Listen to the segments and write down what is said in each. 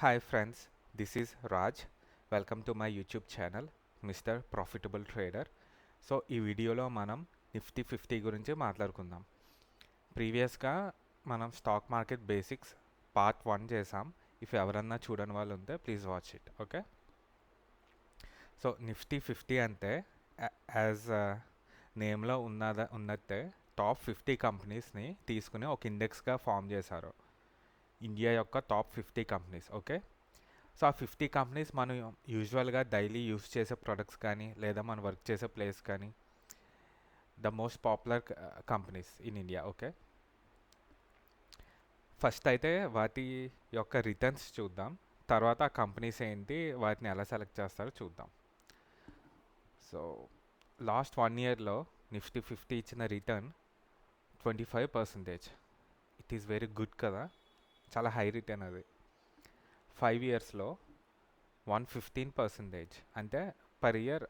Hi friends, this is Raj. Welcome to my YouTube channel, Mr. Profitable Trader. So ఈ వీడియోలో మనం Nifty 50 గురించి మాట్లాడుకుందాం. ప్రీవియస్గా మనం స్టాక్ మార్కెట్ బేసిక్స్ పార్ట్ 1 చేసాం. ఇఫ్ ఎవరన్నా చూడని వాళ్ళు ఉంటే please watch it. Okay, so Nifty 50 అంటే యాజ్ నేమ్లో ఉన్నట్టే టాప్ 50 కంపెనీస్ని తీసుకుని ఒక ఇండెక్స్గా ఫామ్ చేశారు. ఇండియా యొక్క టాప్ 50 కంపెనీస్. ఓకే, సో ఆ 50 కంపెనీస్ మనం యూజువల్గా డైలీ యూస్ చేసే ప్రొడక్ట్స్ కానీ లేదా మనం వర్క్ చేసే ప్లేస్ కానీ the most popular companies in India. Okay, first అయితే వాటి యొక్క రిటర్న్స్ చూద్దాం, తర్వాత ఆ కంపెనీస్ ఏంటి, వాటిని ఎలా సెలెక్ట్ చేస్తారో చూద్దాం. సో లాస్ట్ 1 ఇయర్లో నిఫ్టీ 50 ఇచ్చిన return 25%. It is very good కదా, చాలా హై రిటర్న్ అది. 5 ఇయర్స్లో 115%, అంటే పర్ ఇయర్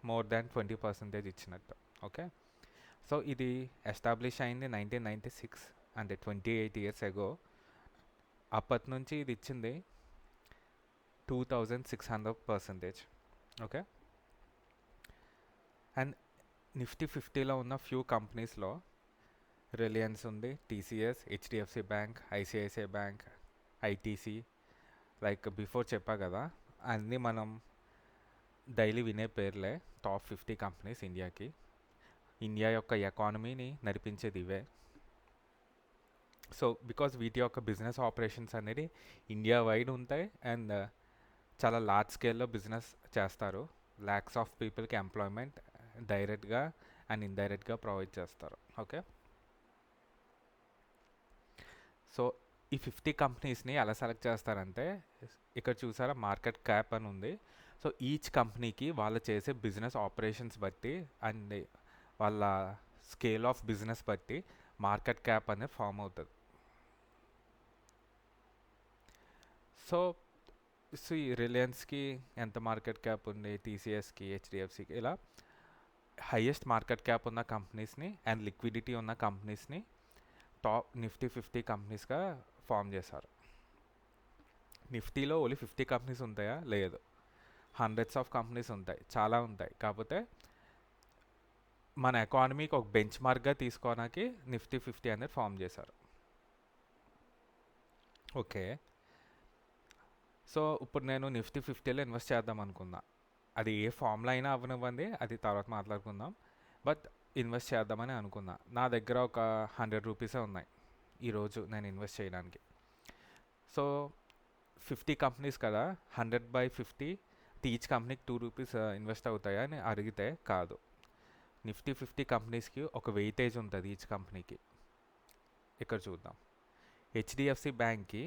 మోర్ దాన్ 20% ఇచ్చినట్టు. ఓకే, సో ఇది ఎస్టాబ్లిష్ అయింది 1996, అంటే 28 ఇయర్స్ ఎగో. అప్పటి నుంచి ఇది ఇచ్చింది 2600%. ఓకే, అండ్ నిఫ్టీ 50లో ఉన్న ఫ్యూ కంపెనీస్లో రిలయన్స్ ఉంది, TCS, HDFC bank, ICICI bank, ITC, like before చెప్పా కదా, అన్నీ మనం డైలీ వినే పేర్లే. టాప్ 50 కంపెనీస్ ఇండియాకి. ఇండియా యొక్క ఎకానమీని నడిపించేది ఇవే. సో బికాజ్ వీటి యొక్క బిజినెస్ ఆపరేషన్స్ అనేది ఇండియా వైడ్ ఉంటాయి అండ్ చాలా లార్జ్ స్కేల్లో బిజినెస్ చేస్తారు. ల్యాక్స్ ఆఫ్ పీపుల్కి ఎంప్లాయ్మెంట్ డైరెక్ట్గా అండ్ ఇండైరెక్ట్గా ప్రొవైడ్ చేస్తారు. ఓకే, సో ఈ 50 కంపెనీస్ని ఎలా సెలెక్ట్ చేస్తారంటే, ఇక్కడ చూసారా మార్కెట్ క్యాప్ అని ఉంది. సో ఈచ్ కంపెనీకి వాళ్ళు చేసే బిజినెస్ ఆపరేషన్స్ బట్టి అండ్ వాళ్ళ స్కేల్ ఆఫ్ బిజినెస్ బట్టి మార్కెట్ క్యాప్ అనేది ఫామ్ అవుతుంది. సో సో ఈ రిలయన్స్కి ఎంత మార్కెట్ క్యాప్ ఉంది, టీసీఎస్కి, హెచ్డిఎఫ్సికి, ఇలా హైయెస్ట్ మార్కెట్ క్యాప్ ఉన్న కంపెనీస్ని అండ్ లిక్విడిటీ ఉన్న కంపెనీస్ని టాప్ నిఫ్టీ 50 కంపెనీస్గా ఫామ్ చేశారు. నిఫ్టీలో ఓన్లీ 50 కంపెనీస్ ఉంటాయా? లేదు, హండ్రెడ్స్ ఆఫ్ కంపెనీస్ ఉంటాయి, చాలా ఉంటాయి. కాకపోతే మన ఎకానమీకి ఒక బెంచ్ మార్క్గా తీసుకోవడానికి నిఫ్టీ 50 అనేది ఫామ్ చేశారు. ఓకే, సో ఇప్పుడు నేను నిఫ్టీ 50లో ఇన్వెస్ట్ చేద్దాం అనుకున్నా. అది ఏ ఫామ్లో అయినా అవ్వనివ్వండి, అది తర్వాత మాట్లాడుకుందాం. బట్ ఇన్వెస్ట్ చేద్దామని అనుకున్నా. నా దగ్గర ఒక 100 రూపీసే ఉన్నాయి ఈరోజు నేను ఇన్వెస్ట్ చేయడానికి. సో 50 కంపెనీస్ కదా, 100/50, ఈచ్ కంపెనీకి 2 రూపీస్ ఇన్వెస్ట్ అవుతాయా అని అడిగితే కాదు. నిఫ్టీ 50 కంపెనీస్కి ఒక వెయిటేజ్ ఉంటుంది ఈచ్ కంపెనీకి. ఇక్కడ చూద్దాం, హెచ్డిఎఫ్సి బ్యాంక్కి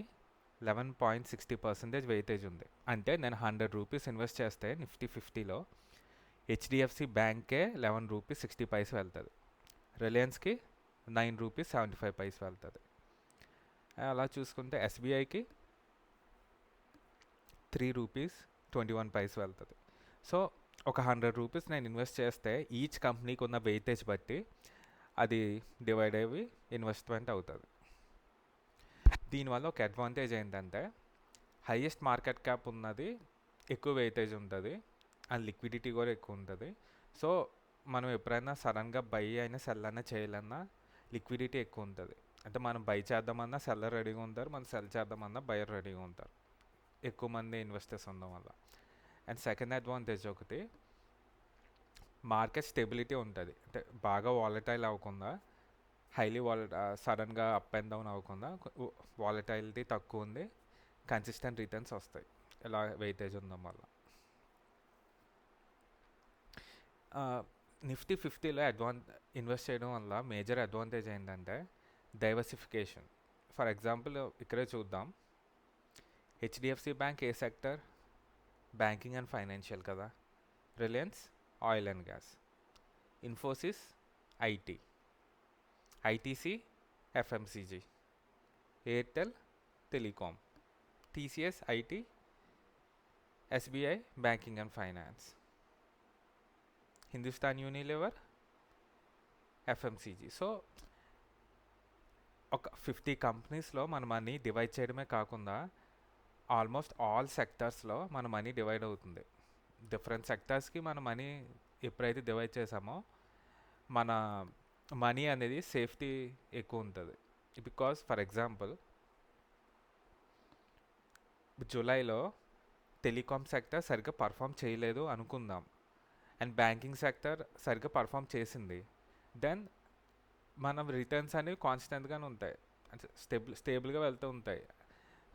11.60% వెయిటేజ్ ఉంది. అంటే నేను 100 రూపీస్ ఇన్వెస్ట్ చేస్తే నిఫ్టీ 50లో హెచ్డిఎఫ్సి బ్యాంకే 11 రూపీస్ 60 పైస్ వెళ్తుంది, రిలయన్స్కి 9 రూపీస్ 75 పైస్ వెళ్తుంది. అలా చూసుకుంటే ఎస్బీఐకి 3 రూపీస్ 21 పైస్ వెళ్తుంది. సో ఒక 100 రూపీస్ నేను ఇన్వెస్ట్ చేస్తే ఈచ్ కంపెనీకి ఉన్న వెయిటేజ్ బట్టి అది డివైడ్ అయ్యి ఇన్వెస్ట్మెంట్ అవుతుంది. దీనివల్ల ఒక అడ్వాంటేజ్ ఏంటంటే హైయెస్ట్ మార్కెట్ క్యాప్ ఉన్నది ఎక్కువ వెయిటేజ్ ఉంటుంది అండ్ లిక్విడిటీ కూడా ఎక్కువ ఉంటుంది. సో మనం ఎప్పుడైనా సడన్గా బై అయినా సెల్ అయినా చేయాలన్నా లిక్విడిటీ ఎక్కువ ఉంటుంది. అంటే మనం బై చేద్దామన్నా సెల్లర్ రెడీగా ఉంటారు, మనం సెల్ చేద్దామన్నా బయర్ రెడీగా ఉంటారు, ఎక్కువ మంది ఇన్వెస్టర్స్ ఉండడం వల్ల. అండ్ సెకండ్ అడ్వాంటేజ్ ఒకటి, మార్కెట్ స్టెబిలిటీ ఉంటుంది. అంటే బాగా వాలటైల్ అవ్వకుండా, హైలీ సడన్గా అప్ అండ్ డౌన్ అవ్వకుండా వాలటైలిటీ తక్కువ ఉంది, కన్సిస్టెంట్ రిటర్న్స్ వస్తాయి ఇలా వెయిటేజ్ ఉండడం వల్ల. నిఫ్టీ 50లో ఇన్వెస్ట్ చేయడం వల్ల మేజర్ అడ్వాంటేజ్ ఏంటంటే డైవర్సిఫికేషన్. ఫర్ ఎగ్జాంపుల్ ఇక్కడే చూద్దాం, హెచ్డిఎఫ్సి బ్యాంక్ ఏ సెక్టర్? బ్యాంకింగ్ అండ్ ఫైనాన్షియల్ కదా. Reliance oil and gas, Infosys IT, ITC FMCG, Airtel telecom, TCS IT, SBI banking and finance, Hindustan Unilever FMCG. So ఒక 50 కంపెనీస్లో మన మనీ డివైడ్ చేయడమే కాకుండా ఆల్మోస్ట్ ఆల్ సెక్టర్స్లో మన మనీ డివైడ్ అవుతుంది. డిఫరెంట్ సెక్టర్స్కి మన మనీ ఎప్పుడైతే డివైడ్ చేసామో మన మనీ అనేది సేఫ్టీ ఎక్కువ ఉంటుంది. బికాస్ ఫర్ ఎగ్జాంపుల్ జూలైలో టెలికామ్ సెక్టర్ సరిగ్గా పర్ఫామ్ చేయలేదు అనుకుందాం, అండ్ బ్యాంకింగ్ సెక్టర్ సరిగ్గా పర్ఫామ్ చేసింది. దెన్ మనం రిటర్న్స్ అనేవి కాన్స్టెంట్గానే ఉంటాయి, అంటే స్టేబుల్గా వెళ్తూ ఉంటాయి.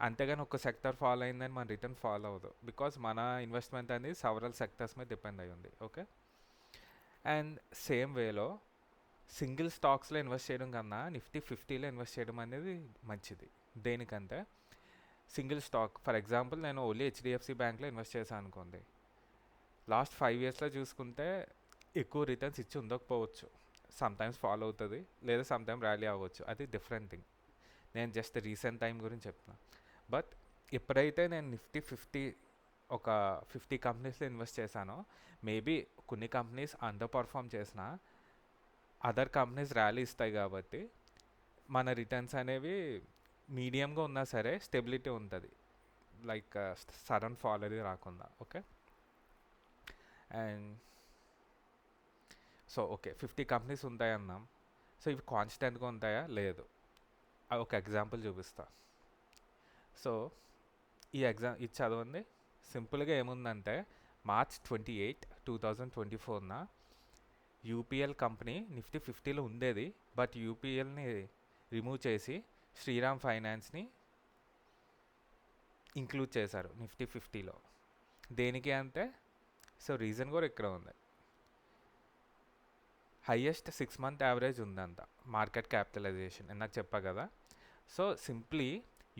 అంతేగాని ఒక సెక్టర్ ఫాలో అయిందని మన రిటర్న్ ఫాలో అవ్వదు, బికాస్ మన ఇన్వెస్ట్మెంట్ అనేది సవరల్ సెక్టర్స్ మీద డిపెండ్ అయ్యి ఉంది. ఓకే, అండ్ సేమ్ వేలో సింగిల్ స్టాక్స్లో ఇన్వెస్ట్ చేయడం కన్నా నిఫ్టీ 50లో ఇన్వెస్ట్ చేయడం అనేది మంచిది. దేనికంటే సింగిల్ స్టాక్, ఫర్ ఎగ్జాంపుల్ నేను ఓన్లీ హెచ్డిఎఫ్సి బ్యాంక్లో ఇన్వెస్ట్ చేశాను అనుకోండి, లాస్ట్ 5 ఇయర్స్లో చూసుకుంటే ఎక్కువ రిటర్న్స్ ఇచ్చి ఉండకపోవచ్చు, సమ్టైమ్స్ ఫాలో అవుతుంది లేదా సమ్టైమ్ ర్యాలీ అవ్వచ్చు, అది డిఫరెంట్ థింగ్. నేను జస్ట్ రీసెంట్ టైం గురించి చెప్తున్నా. బట్ ఎప్పుడైతే నేను నిఫ్టీ 50 ఒక 50 కంపెనీస్లో ఇన్వెస్ట్ చేశానో, మేబీ కొన్ని కంపెనీస్ అండర్ పర్ఫామ్ చేసినా అదర్ కంపెనీస్ ర్యాలీ ఇస్తాయి కాబట్టి మన రిటర్న్స్ అనేవి మీడియంగా ఉన్నా సరే స్టెబిలిటీ ఉంటుంది, లైక్ సడన్ ఫాల్ అది రాకుండా. Okay, and so okay 50 companies ఉంటాయి అన్నాం. సో ఇవి కాన్స్టెంట్గా ఉంటాయా? లేదు. ఒక ఎగ్జాంపుల్ చూపిస్తా. సో ఇది చదవండి. సింపుల్గా ఏముందంటే మార్చ్ 28, 2024న యూపీఎల్ కంపెనీ నిఫ్టీ 50లో ఉండేది, బట్ యూపీఎల్ని రిమూవ్ చేసి శ్రీరామ్ ఫైనాన్స్ని ఇంక్లూడ్ చేశారు నిఫ్టీ 50లో. దేనికి అంటే, సో రీజన్ కూడా ఇక్కడ ఉంది. హైయెస్ట్ 6 మంత్ యావరేజ్ ఉందంట మార్కెట్ క్యాపిటలైజేషన్, నాకు చెప్పా కదా. సో సింప్లీ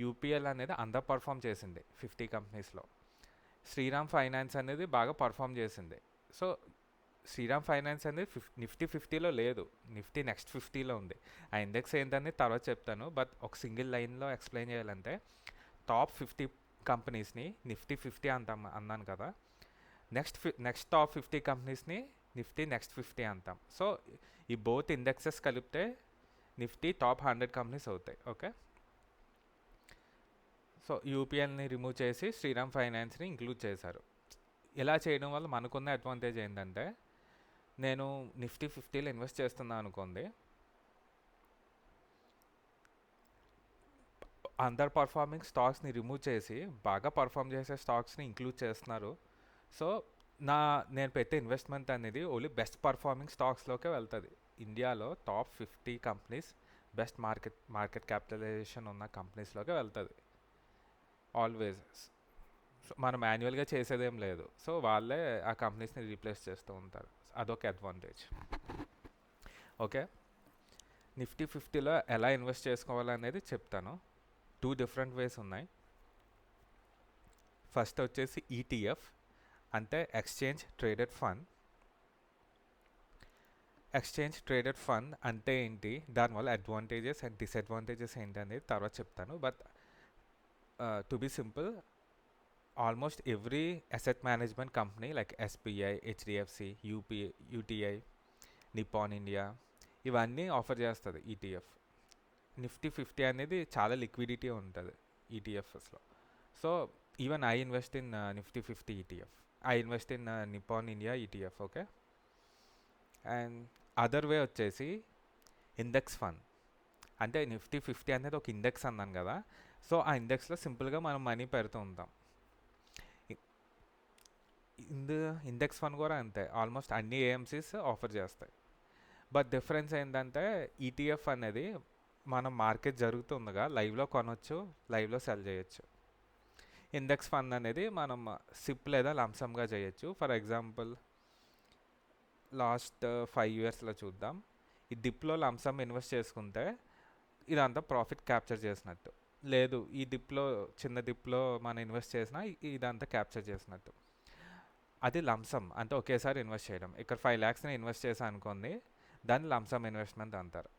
యూపీఎల్ అనేది అండర్ పర్ఫామ్ చేసింది 50 కంపెనీస్లో. శ్రీరామ్ ఫైనాన్స్ అనేది బాగా పర్ఫామ్ చేసింది. సో శ్రీరామ్ ఫైనాన్స్ అనేది నిఫ్టీ 50లో లేదు, నిఫ్టీ నెక్స్ట్ 50లో ఉంది. ఆ ఇండెక్స్ ఏంటని తర్వాత చెప్తాను, బట్ ఒక సింగిల్ లైన్లో ఎక్స్ప్లెయిన్ చేయాలంటే టాప్ 50 కంపెనీస్ని నిఫ్టీ 50 అంటాం అన్నాను కదా. నెక్స్ట్ టాప్ 50 కంపెనీస్ని నిఫ్టీ నెక్స్ట్ 50 అంటాం. సో ఈ బోత్ ఇండెక్సెస్ కలిపితే నిఫ్టీ టాప్ 100 కంపెనీస్ అవుతాయి. ఓకే, సో యూపీఎల్ని రిమూవ్ చేసి శ్రీరామ్ ఫైనాన్స్ని ఇంక్లూడ్ చేశారు. ఇలా చేయడం వల్ల మనకున్న అడ్వాంటేజ్ ఏంటంటే, నేను నిఫ్టీ 50లో ఇన్వెస్ట్ చేస్తున్నాను అనుకోండి, అండర్ పర్ఫార్మింగ్ స్టాక్స్ని రిమూవ్ చేసి బాగా పర్ఫామ్ చేసే స్టాక్స్ని ఇంక్లూడ్ చేస్తున్నారు. సో నేను పెట్టే ఇన్వెస్ట్మెంట్ అనేది ఓన్లీ బెస్ట్ పర్ఫార్మింగ్ స్టాక్స్లోకే వెళ్తుంది. ఇండియాలో top 50 companies best market capitalization ఉన్న కంపెనీస్లోకే వెళ్తుంది ఆల్వేస్. సో మనం మాన్యువల్గా చేసేదేం లేదు, సో వాళ్ళే ఆ కంపెనీస్ని రీప్లేస్ చేస్తూ ఉంటారు. అదొక అడ్వాంటేజ్. ఓకే, నిఫ్టీ 50లో ఎలా ఇన్వెస్ట్ చేసుకోవాలనేది చెప్తాను. 2 డిఫరెంట్ వేస్ ఉన్నాయి. ఫస్ట్ వచ్చేసి ఈటీఎఫ్, అంటే exchange traded fund. Exchange traded fund అంటే ఏంటి, దానివల్ల అడ్వాంటేజెస్ అండ్ డిసడ్వాంటేజెస్ ఏంటి అనేది తర్వాత చెప్తాను. But to be simple, almost every asset management company like SBI, HDFC, UTI, Nippon India ఇవన్నీ ఆఫర్ చేస్తుంది ఈటీఎఫ్. నిఫ్టీ 50 అనేది చాలా లిక్విడిటీ ఉంటుంది ఈటీఎఫ్స్లో. So even I invest in Nifty 50 ETF. I invest in Nippon India ETF. Okay, and other way వచ్చేసి index fund. అంటే Nifty 50 అనేది ఒక ఇండెక్స్ అన్నాను కదా, సో ఆ ఇండెక్స్లో సింపుల్గా మనం మనీ పెడుతూ ఉంటాం. ఇండెక్స్ ఫండ్ కూడా అంతే, ఆల్మోస్ట్ అన్ని ఏఎంసీస్ ఆఫర్ చేస్తాయి. బట్ డిఫరెన్స్ ఏంటంటే ఈటీఎఫ్ అనేది మనం మార్కెట్ జరుగుతుండగా లైవ్లో కొనవచ్చు, లైవ్లో సెల్ చేయొచ్చు. ఇండెక్స్ ఫండ్ అనేది మనం సిప్ లేదా లంసమ్గా చేయొచ్చు. ఫర్ ఎగ్జాంపుల్ లాస్ట్ 5 ఇయర్స్లో చూద్దాం. ఈ డిప్లో లంసమ్ ఇన్వెస్ట్ చేసుకుంటే ఇదంతా ప్రాఫిట్ క్యాప్చర్ చేసినట్టు. లేదు, ఈ చిన్న డిప్లో మనం ఇన్వెస్ట్ చేసినా ఇదంతా క్యాప్చర్ చేసినట్టు. అది లంసమ్ అంటే ఒకేసారి ఇన్వెస్ట్ చేయడం. ఇక్కడ 5 lakhsని ఇన్వెస్ట్ చేశాను అనుకోండి, దాన్ని లంసమ్ ఇన్వెస్ట్మెంట్ అంటారు.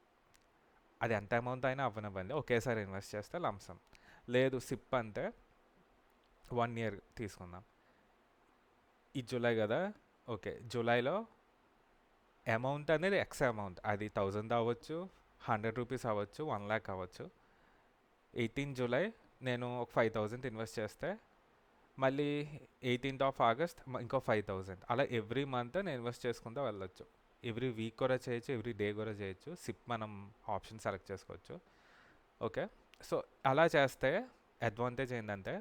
అది ఎంత అమౌంట్ అయినా అవ్వనివ్వండి, ఒకేసారి ఇన్వెస్ట్ చేస్తే లంసమ్. లేదు, సిప్ అంటే 1 year తీసుకుందాం. ఈ జూలై కదా, ఓకే, జూలైలో అమౌంట్ అనేది ఎక్స్ అమౌంట్, అది 1000 అవ్వచ్చు, 100 rupees అవ్వచ్చు, 1 lakh అవ్వచ్చు. 18 జూలై నేను ఒక 5,000 ఇన్వెస్ట్ చేస్తే మళ్ళీ 18th ఆఫ్ ఆగస్ట్ ఇంకో 5,000 అలా ఎవ్రీ మంత్ నేను ఇన్వెస్ట్ చేసుకుంటూ వెళ్ళొచ్చు. ఎవ్రీ వీక్ కూడా చేయొచ్చు, ఎవ్రీ డే కూడా చేయొచ్చు. సిప్ మనం ఆప్షన్ సెలెక్ట్ చేసుకోవచ్చు. ఓకే, సో అలా చేస్తే అడ్వాంటేజ్ ఏంటంటే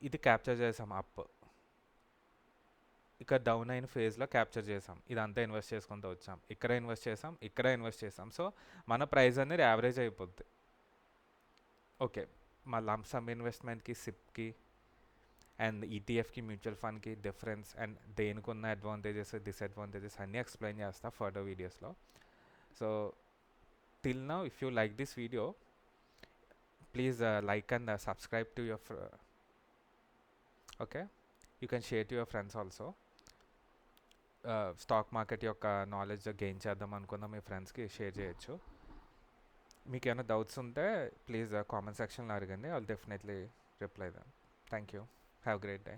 ఇది క్యాప్చర్ చేసాం అప్, ఇక డౌన్ అయిన ఫేజ్లో క్యాప్చర్ చేసాం, ఇదంతా ఇన్వెస్ట్ చేసుకుంటూ వచ్చాం, ఇక్కడ ఇన్వెస్ట్ చేసాం, ఇక్కడ ఇన్వెస్ట్ చేసాం. సో మన ప్రైస్ అనేది యావరేజ్ అయిపోద్ది. ఓకే, మా లంప్ సమ్ ఇన్వెస్ట్మెంట్కి, సిప్కి అండ్ ఈటీఎఫ్కి, మ్యూచువల్ ఫండ్కి డిఫరెన్స్ అండ్ దేనికి ఉన్న అడ్వాంటేజెస్, డిసడ్వాంటేజెస్ అన్నీ ఎక్స్ప్లెయిన్ చేస్తా ఫర్దర్ వీడియోస్లో. So till now, if you like this video, please like and subscribe to your okay, you can share to your friends also. Stock market యొక్క knowledge gain చేద్దాం అనుకున్న మీ ఫ్రెండ్స్కి share చేయొచ్చు. మీకు ఏమైనా డౌట్స్ ఉంటే ప్లీజ్ కామెంట్ సెక్షన్లో అడగండి, I will definitely reply them. Thank you, have great day.